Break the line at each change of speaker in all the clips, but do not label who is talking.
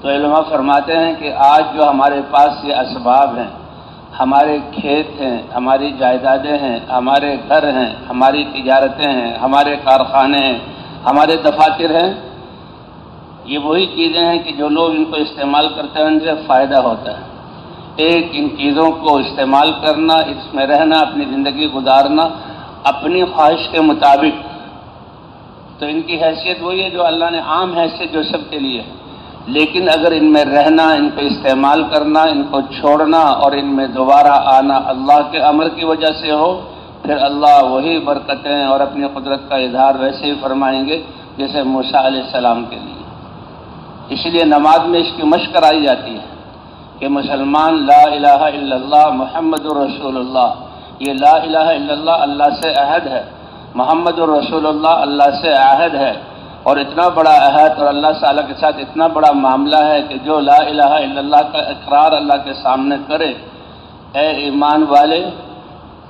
تو علماء فرماتے ہیں کہ آج جو ہمارے پاس یہ اسباب ہیں، ہمارے کھیت ہیں، ہماری جائیدادیں ہیں، ہمارے گھر ہیں، ہماری تجارتیں ہیں، ہمارے کارخانے ہیں، ہمارے دفاتر ہیں، یہ وہی چیزیں ہیں کہ جو لوگ ان کو استعمال کرتے ہیں ان سے فائدہ ہوتا ہے۔ ایک ان چیزوں کو استعمال کرنا، اس میں رہنا، اپنی زندگی گزارنا اپنی خواہش کے مطابق، تو ان کی حیثیت وہی ہے جو اللہ نے عام حیثیت جو سب کے لیے ہے۔ لیکن اگر ان میں رہنا، ان کو استعمال کرنا، ان کو چھوڑنا اور ان میں دوبارہ آنا اللہ کے امر کی وجہ سے ہو، پھر اللہ وہی برکتیں اور اپنی قدرت کا اظہار ویسے ہی فرمائیں گے جیسے موسیٰ علیہ السلام کے لیے۔ اس لیے نماز میں اس کی مشق کرائی جاتی ہے کہ مسلمان لا الہ الا اللہ محمد رسول اللہ، یہ لا الہ الا اللہ اللہ سے عہد ہے، محمد رسول اللہ اللہ سے عہد ہے، اور اتنا بڑا عہد اور اللہ تعالیٰ کے ساتھ اتنا بڑا معاملہ ہے کہ جو لا الہ الا اللہ کا اقرار اللہ کے سامنے کرے، اے ایمان والے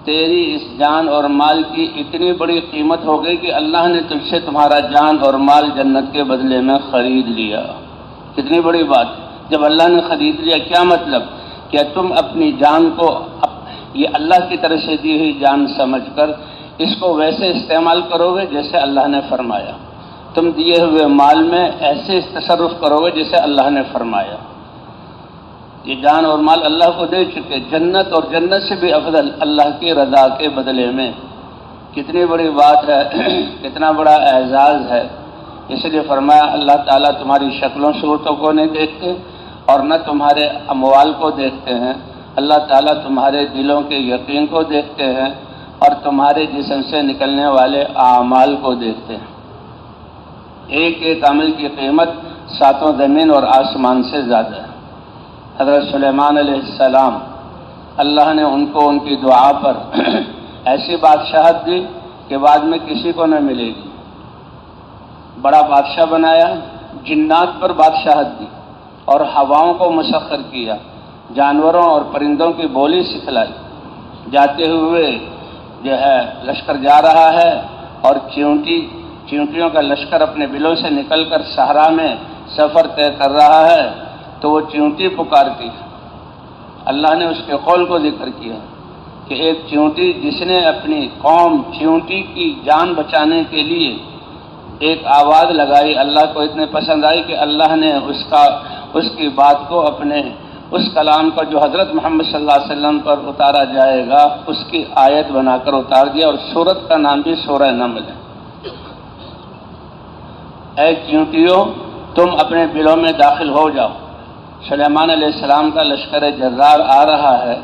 تیری اس جان اور مال کی اتنی بڑی قیمت ہو گئی کہ اللہ نے تجھ سے تمہارا جان اور مال جنت کے بدلے میں خرید لیا۔ کتنی بڑی بات! جب اللہ نے خرید لیا، کیا مطلب؟ کہ تم اپنی جان کو یہ اللہ کی طرف سے دی ہوئی جان سمجھ کر اس کو ویسے استعمال کرو گے جیسے اللہ نے فرمایا، تم دیے ہوئے مال میں ایسے تصرف کرو گے جیسے اللہ نے فرمایا۔ یہ جان اور مال اللہ کو دے چکے، جنت اور جنت سے بھی افضل اللہ کی رضا کے بدلے میں۔ کتنی بڑی بات ہے، کتنا بڑا اعزاز ہے۔ اس لیے فرمایا اللہ تعالیٰ تمہاری شکلوں صورتوں کو نہیں دیکھتے اور نہ تمہارے اموال کو دیکھتے ہیں، اللہ تعالیٰ تمہارے دلوں کے یقین کو دیکھتے ہیں اور تمہارے جسم سے نکلنے والے اعمال کو دیکھتے ہیں۔ ایک ایک عمل کی قیمت ساتوں زمین اور آسمان سے زیادہ ہے۔ حضرت سلیمان علیہ السلام، اللہ نے ان کو ان کی دعا پر ایسی بادشاہت دی کہ بعد میں کسی کو نہ ملے گی۔ بڑا بادشاہ بنایا، جنات پر بادشاہت دی اور ہواؤں کو مسخر کیا، جانوروں اور پرندوں کی بولی سکھلائی۔ جاتے ہوئے جو ہے لشکر جا رہا ہے اور چیونٹیوں کا لشکر اپنے بلوں سے نکل کر صحرا میں سفر طے کر رہا ہے تو وہ چیونٹی پکارتی ہے۔ اللہ نے اس کے قول کو ذکر کیا کہ ایک چیونٹی جس نے اپنی قوم چیونٹی کی جان بچانے کے لیے ایک آواز لگائی، اللہ کو اتنے پسند آئی کہ اللہ نے اس کی بات کو اپنے اس کلام کا جو حضرت محمد صلی اللہ علیہ وسلم پر اتارا جائے گا اس کی آیت بنا کر اتار دیا، اور سورت کا نام بھی سورہ نمل ہے۔ اے چیونٹیوں تم اپنے بلوں میں داخل ہو جاؤ۔ سلیمان علیہ السلام کا لشکر جرار آ رہا ہے،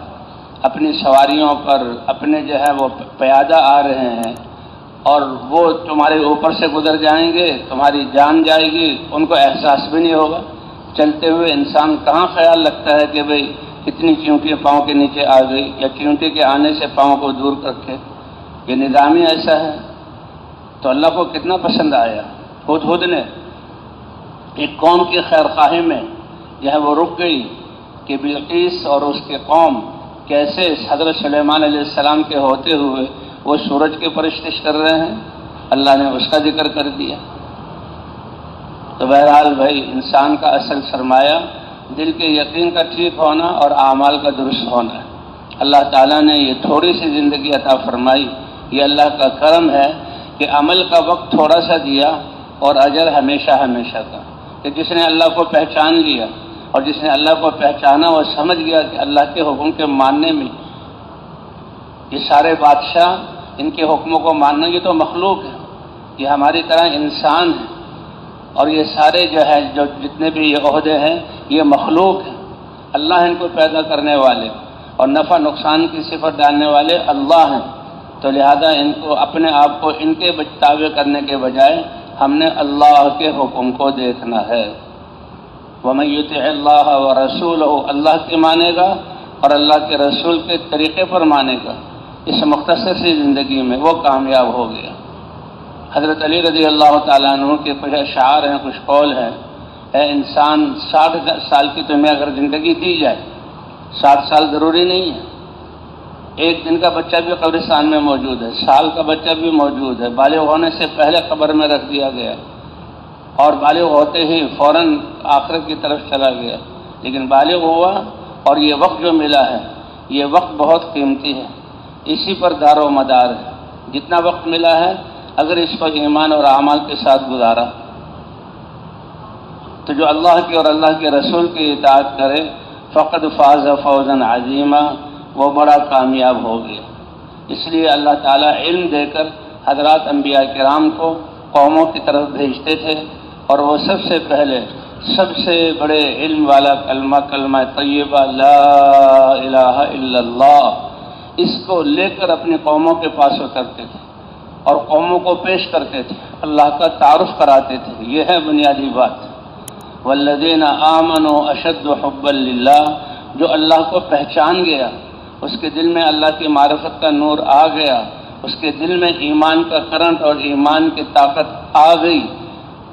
اپنی سواریوں پر اپنے جو ہے وہ پیادہ آ رہے ہیں، اور وہ تمہارے اوپر سے گزر جائیں گے، تمہاری جان جائے گی، ان کو احساس بھی نہیں ہوگا۔ چلتے ہوئے انسان کہاں خیال رکھتا ہے کہ بھئی کتنی چیونٹیاں پاؤں کے نیچے آ گئی، یا چیونٹی کے آنے سے پاؤں کو دور رکھے۔ یہ نظام ہی ایسا ہے۔ تو اللہ کو کتنا پسند آیا۔ ہدہد نے ایک قوم کی خیر خواہی میں جو ہے وہ رک گئی کہ بلقیس اور اس کے قوم کیسے حضرت سلیمان علیہ السلام کے ہوتے ہوئے وہ سورج کی پرستش کر رہے ہیں، اللہ نے اس کا ذکر کر دیا۔ تو بہرحال بھائی انسان کا اصل سرمایہ دل کے یقین کا ٹھیک ہونا اور اعمال کا درست ہونا ہے۔ اللہ تعالیٰ نے یہ تھوڑی سی زندگی عطا فرمائی، یہ اللہ کا کرم ہے کہ عمل کا وقت تھوڑا سا دیا اور اجر ہمیشہ ہمیشہ کا۔ کہ جس نے اللہ کو پہچان لیا اور جس نے اللہ کو پہچانا وہ سمجھ گیا کہ اللہ کے حکم کے ماننے میں یہ سارے بادشاہ ان کے حکموں کو ماننا یہ تو مخلوق ہے، یہ ہماری طرح انسان ہے، اور یہ سارے جو ہے جو جتنے بھی یہ عہدے ہیں یہ مخلوق ہیں، اللہ ان کو پیدا کرنے والے اور نفع نقصان کی صفت ڈالنے والے اللہ ہیں۔ تو لہذا ان کو اپنے آپ کو ان کے تابع کرنے کے بجائے ہم نے اللہ کے حکم کو دیکھنا ہے۔ وَمَن يُطِعِ اللَّهَ وَرَسُولَهُ، اللہ کی مانے گا اور اللہ کے رسول کے طریقے پر مانے گا، اس مختصر سی زندگی میں وہ کامیاب ہو گیا۔ حضرت علی رضی اللہ تعالیٰ عنہ کے کچھ اشعار ہیں، کچھ قول ہیں۔ اے انسان 60 سال کی تمہیں اگر زندگی دی جائے، 60 سال ضروری نہیں ہے، ایک دن کا بچہ بھی قبرستان میں موجود ہے، سال کا بچہ بھی موجود ہے، بالغ ہونے سے پہلے قبر میں رکھ دیا گیا، اور بالغ ہوتے ہی فوراً آخرت کی طرف چلا گیا، لیکن بالغ ہوا اور یہ وقت جو ملا ہے یہ وقت بہت قیمتی ہے، اسی پر دار و مدار ہے۔ جتنا وقت ملا ہے اگر اس کو ایمان اور اعمال کے ساتھ گزارا تو جو اللہ کی اور اللہ کے رسول کی اطاعت کرے فقد فاز فوزا عظیما، وہ بڑا کامیاب ہو گیا۔ اس لیے اللہ تعالیٰ علم دے کر حضرات انبیاء کرام کو قوموں کی طرف بھیجتے تھے، اور وہ سب سے پہلے سب سے بڑے علم والا کلمہ طیبہ لا الہ الا اللہ، اس کو لے کر اپنی قوموں کے پاس اترتے تھے اور قوموں کو پیش کرتے تھے، اللہ کا تعارف کراتے تھے۔ یہ ہے بنیادی بات۔ والذین آمنوا اشد حبا للہ، جو اللہ کو پہچان گیا، اس کے دل میں اللہ کی معرفت کا نور آ گیا، اس کے دل میں ایمان کا کرنٹ اور ایمان کی طاقت آ گئی،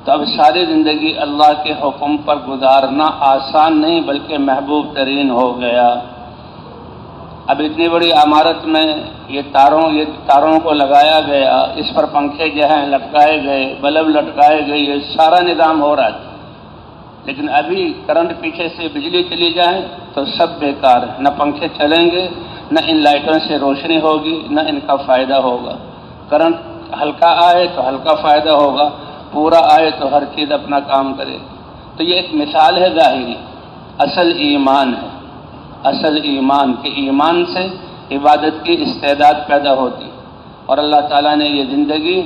تو اب ساری زندگی اللہ کے حکم پر گزارنا آسان نہیں بلکہ محبوب ترین ہو گیا۔ اب اتنی بڑی عمارت میں یہ تاروں کو لگایا گیا، اس پر پنکھے جو ہیں لٹکائے گئے، بلب لٹکائے گئے، یہ سارا نظام ہو رہا تھا، لیکن ابھی کرنٹ پیچھے سے بجلی چلی جائے تو سب بیکار ہے، نہ پنکھے چلیں گے، نہ ان لائٹوں سے روشنی ہوگی، نہ ان کا فائدہ ہوگا۔ کرنٹ ہلکا آئے تو ہلکا فائدہ ہوگا، پورا آئے تو ہر چیز اپنا کام کرے۔ تو یہ ایک مثال ہے ظاہری، اصل ایمان ہے، اصل ایمان کہ ایمان سے عبادت کی استعداد پیدا ہوتی، اور اللہ تعالیٰ نے یہ زندگی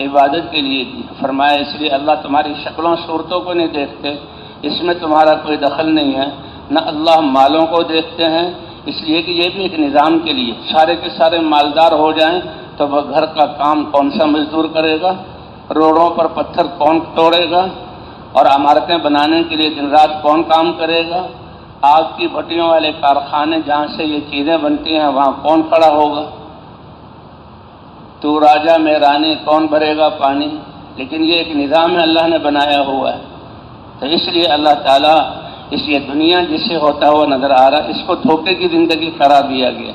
عبادت کے لیے دی۔ فرمایا اس لیے اللہ تمہاری شکلوں صورتوں کو نہیں دیکھتے، اس میں تمہارا کوئی دخل نہیں ہے، نہ اللہ مالوں کو دیکھتے ہیں، اس لیے کہ یہ بھی ایک نظام کے لیے، سارے کے سارے مالدار ہو جائیں تو وہ گھر کا کام کون سا مزدور کرے گا، روڈوں پر پتھر کون توڑے گا، اور عمارتیں بنانے کے لیے دن رات کون کام کرے گا، آگ کی بھٹیوں والے کارخانے جہاں سے یہ چیزیں بنتی ہیں وہاں کون کھڑا ہوگا، تو راجا میں رانی کون بھرے گا پانی، لیکن یہ ایک نظام ہے اللہ نے بنایا ہوا ہے۔ تو اس لیے اللہ تعالیٰ اس یہ دنیا جسے ہوتا ہوا نظر آ رہا، اس کو دھوکے کی زندگی قرار دیا گیا،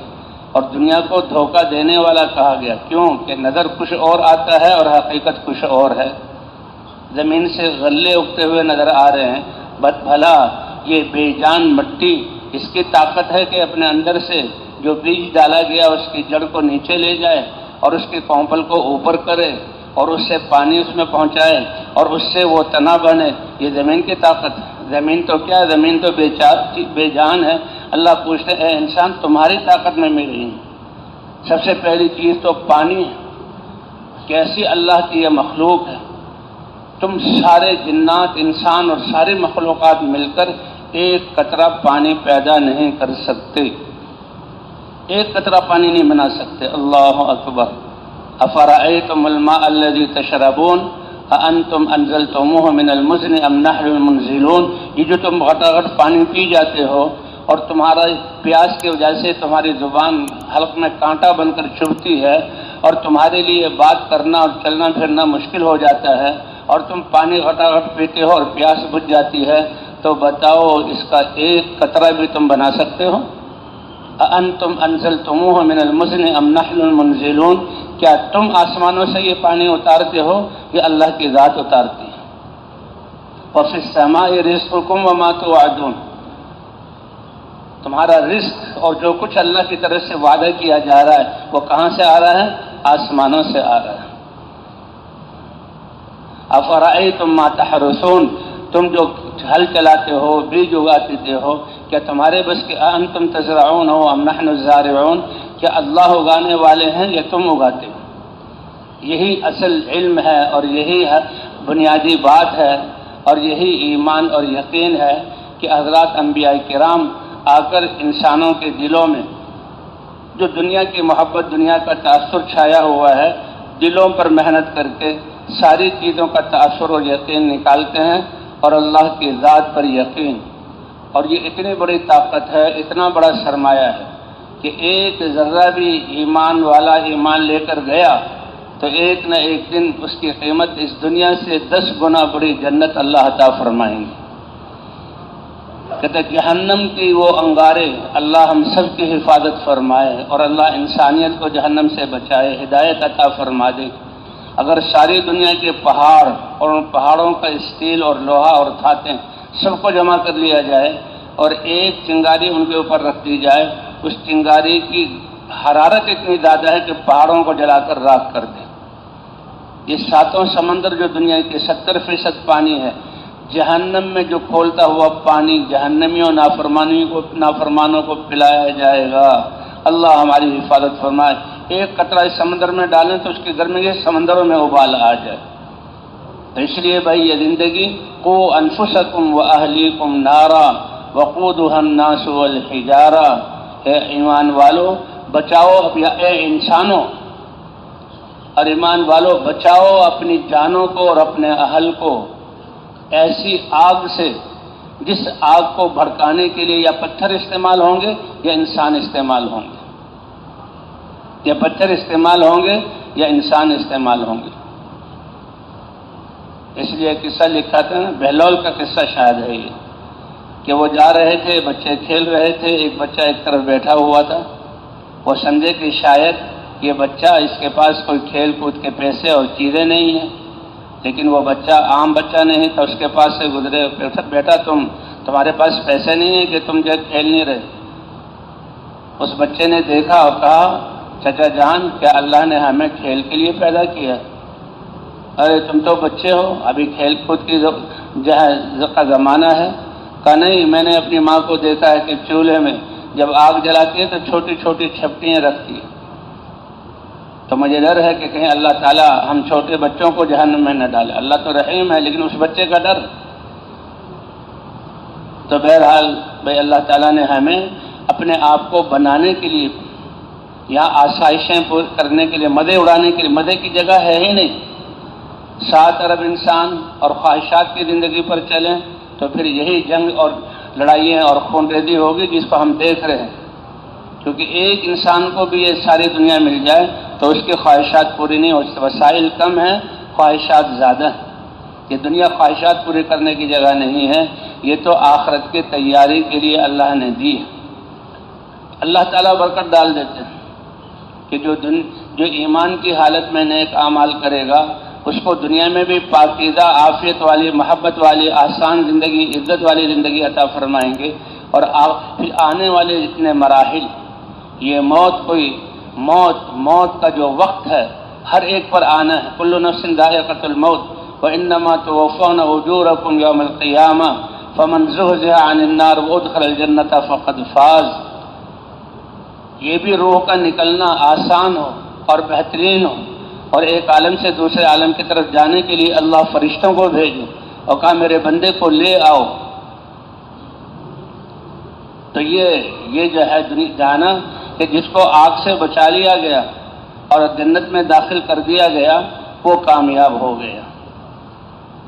اور دنیا کو دھوکہ دینے والا کہا گیا، کیوں کہ نظر کچھ اور آتا ہے اور حقیقت کچھ اور ہے۔ زمین سے غلے اگتے ہوئے نظر آ رہے ہیں، بد بھلا یہ بے جان مٹی، اس کی طاقت ہے کہ اپنے اندر سے جو بیج ڈالا گیا اس کی جڑ کو نیچے لے جائے اور اس کے کونپل کو اوپر کرے اور اس سے پانی اس میں پہنچائے اور اس سے وہ تنا بنے، یہ زمین کی طاقت ہے۔ زمین تو کیا ہے؟ زمین تو بے جان ہے۔ اللہ پوچھتے اے انسان تمہاری طاقت میں ملی ہے؟ سب سے پہلی چیز تو پانی ہے، کیسی اللہ کی یہ مخلوق ہے، تم سارے جنات انسان اور ساری مخلوقات مل کر ایک قطرہ پانی پیدا نہیں کر سکتے، ایک قطرہ پانی نہیں بنا سکتے۔ اللہ اکبر۔ افرأیتم الماء الذی تشربون اانتم انزلتموہ من المزن ام نحن المنزلون، یہ جو تم غٹاغٹ پانی پی جاتے ہو اور تمہارا پیاس کی وجہ سے تمہاری زبان حلق میں کانٹا بن کر چبھتی ہے اور تمہارے لیے بات کرنا اور چلنا پھرنا مشکل ہو جاتا ہے، اور تم پانی غٹاغٹ پیتے ہو اور پیاس بجھ جاتی ہے، تو بتاؤ اس کا ایک قطرہ بھی تم بنا سکتے ہو؟ اانتم انزلتموہ من المزن ام نحن المنزلون، کیا تم آسمانوں سے یہ پانی اتارتے ہو یا اللہ کی ذات اتارتی ہے؟ وفی السماء رزقکم وما توعدون، تمہارا رزق اور جو کچھ اللہ کی طرف سے وعدہ کیا جا رہا ہے وہ کہاں سے آ رہا ہے؟ آسمانوں سے آ رہا ہے۔ افرأیتم ما تحرثون، تم جو ہل چلاتے ہو، بیج اگاتے ہو، کیا تمہارے بس کہ انتم تزرعون ہو ام نحن الزارعون، کیا اللہ اگانے والے ہیں یا تم اگاتے ہو؟ یہی اصل علم ہے اور یہی بنیادی بات ہے اور یہی ایمان اور یقین ہے کہ حضرات انبیاء کرام آ کر انسانوں کے دلوں میں جو دنیا کی محبت، دنیا کا تاثر چھایا ہوا ہے، دلوں پر محنت کر کے ساری چیزوں کا تاثر اور یقین نکالتے ہیں، اور اللہ کی ذات پر یقین۔ اور یہ اتنی بڑی طاقت ہے، اتنا بڑا سرمایہ ہے کہ ایک ذرہ بھی ایمان والا ایمان لے کر گیا تو ایک نہ ایک دن اس کی قیمت اس دنیا سے 10 گنا بڑی جنت اللہ عطا فرمائیں گے۔ کہتے جہنم کی وہ انگارے اللہ ہم سب کی حفاظت فرمائے اور اللہ انسانیت کو جہنم سے بچائے، ہدایت عطا فرما دے۔ اگر ساری دنیا کے پہاڑ اور ان پہاڑوں کا اسٹیل اور لوہا اور دھاتیں سب کو جمع کر لیا جائے اور ایک چنگاری ان کے اوپر رکھ دی جائے، اس چنگاری کی حرارت اتنی زیادہ ہے کہ پہاڑوں کو جلا کر راکھ کر دے۔ یہ ساتوں سمندر جو دنیا کے 70% پانی ہے، جہنم میں جو کھولتا ہوا پانی جہنمیوں نافرمانوں کو پلایا جائے گا۔ اللہ ہماری حفاظت فرمائے۔ ایک قطرہ اس سمندر میں ڈالیں تو اس کے گرمی کے سمندروں میں ابال آ جائے۔ تو اس لیے بھائی یہ زندگی قو انفسکم واہلیکم نارا وقودها الناس والحجارہ، اے ایمان والو بچاؤ، اے انسانوں اور ایمان والو بچاؤ اپنی جانوں کو اور اپنے اہل کو ایسی آگ سے جس آگ کو بھڑکانے کے لیے یا پتھر استعمال ہوں گے یا انسان استعمال ہوں گے، یا پتھر استعمال ہوں گے یا انسان استعمال ہوں گے۔ اس لیے قصہ لکھا تھا، بہلول کا قصہ شاید ہے یہ، کہ وہ جا رہے تھے، بچے کھیل رہے تھے، ایک بچہ ایک طرف بیٹھا ہوا تھا، وہ سمجھے کہ شاید یہ بچہ اس کے پاس کوئی کھیل کود کے پیسے اور چیزیں نہیں ہیں، لیکن وہ بچہ عام بچہ نہیں تھا، اس کے پاس سے گزرے، بیٹا تمہارے پاس پیسے نہیں ہیں کہ تم جو کھیل نہیں رہے؟ اس بچے نے دیکھا اور کہا، چچا جان کیا اللہ نے ہمیں کھیل کے لیے پیدا کیا؟ ارے تم تو بچے ہو، ابھی کھیل کود کی کا زمانہ ہے۔ کہا نہیں، میں نے اپنی ماں کو دیکھا ہے کہ چولہے میں جب آگ جلاتی ہے تو چھوٹی چھوٹی چھپٹیاں رکھتی ہے، تو مجھے ڈر ہے کہ کہیں اللہ تعالیٰ ہم چھوٹے بچوں کو جہنم میں نہ ڈالے۔ اللہ تو رحیم ہے لیکن اس بچے کا ڈر۔ تو بہرحال بھائی اللہ تعالیٰ نے ہمیں اپنے آپ کو بنانے کے لیے، یہاں آسائشیں کرنے کے لیے، مزے اڑانے کے لیے، مزے کی جگہ ہے ہی نہیں۔ 7 ارب انسان اور خواہشات کی زندگی پر چلیں تو پھر یہی جنگ اور لڑائیاں اور خون ریزی ہوگی جس کو ہم دیکھ رہے ہیں، کیونکہ ایک انسان کو بھی یہ ساری دنیا مل جائے تو اس کی خواہشات پوری نہیں ہو سکتی۔ وسائل کم ہیں، خواہشات زیادہ ہیں۔ یہ دنیا خواہشات پوری کرنے کی جگہ نہیں ہے، یہ تو آخرت کی تیاری کے لیے اللہ نے دی ہے۔ اللہ تعالیٰ برکت ڈال دیتے ہیں کہ جو ایمان کی حالت میں نیک اعمال کرے گا اس کو دنیا میں بھی پاکیزہ، عافیت والی، محبت والی، آسان زندگی، عزت والی زندگی عطا فرمائیں گے۔ اور پھر آنے والے جتنے مراحل، یہ موت کا جو وقت ہے ہر ایک پر آنا ہے۔ کل نفس ذائقۃ الموت وانما توفون اجورکم یوم القیامہ فمن زحزح عن النار وادخل الجنۃ فقد فاز۔ یہ بھی روح کا نکلنا آسان ہو اور بہترین ہو، اور ایک عالم سے دوسرے عالم کی طرف جانے کے لیے اللہ فرشتوں کو بھیجے اور کہا میرے بندے کو لے آؤ، تو یہ جو ہے جانا کہ جس کو آگ سے بچا لیا گیا اور جنت میں داخل کر دیا گیا وہ کامیاب ہو گیا۔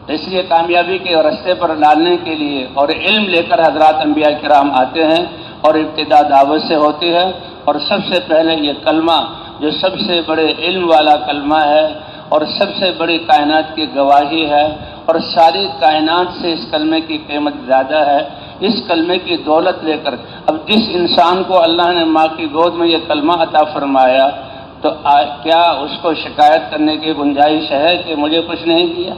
اس لیے کامیابی کے راستے پر ڈالنے کے لیے اور علم لے کر حضرات انبیاء کرام آتے ہیں، اور ابتدا دعوت سے ہوتی ہے، اور سب سے پہلے یہ کلمہ جو سب سے بڑے علم والا کلمہ ہے اور سب سے بڑی کائنات کی گواہی ہے، اور ساری کائنات سے اس کلمے کی قیمت زیادہ ہے۔ اس کلمے کی دولت لے کر اب جس انسان کو اللہ نے ماں کی گود میں یہ کلمہ عطا فرمایا تو کیا اس کو شکایت کرنے کی گنجائش ہے کہ مجھے کچھ نہیں کیا؟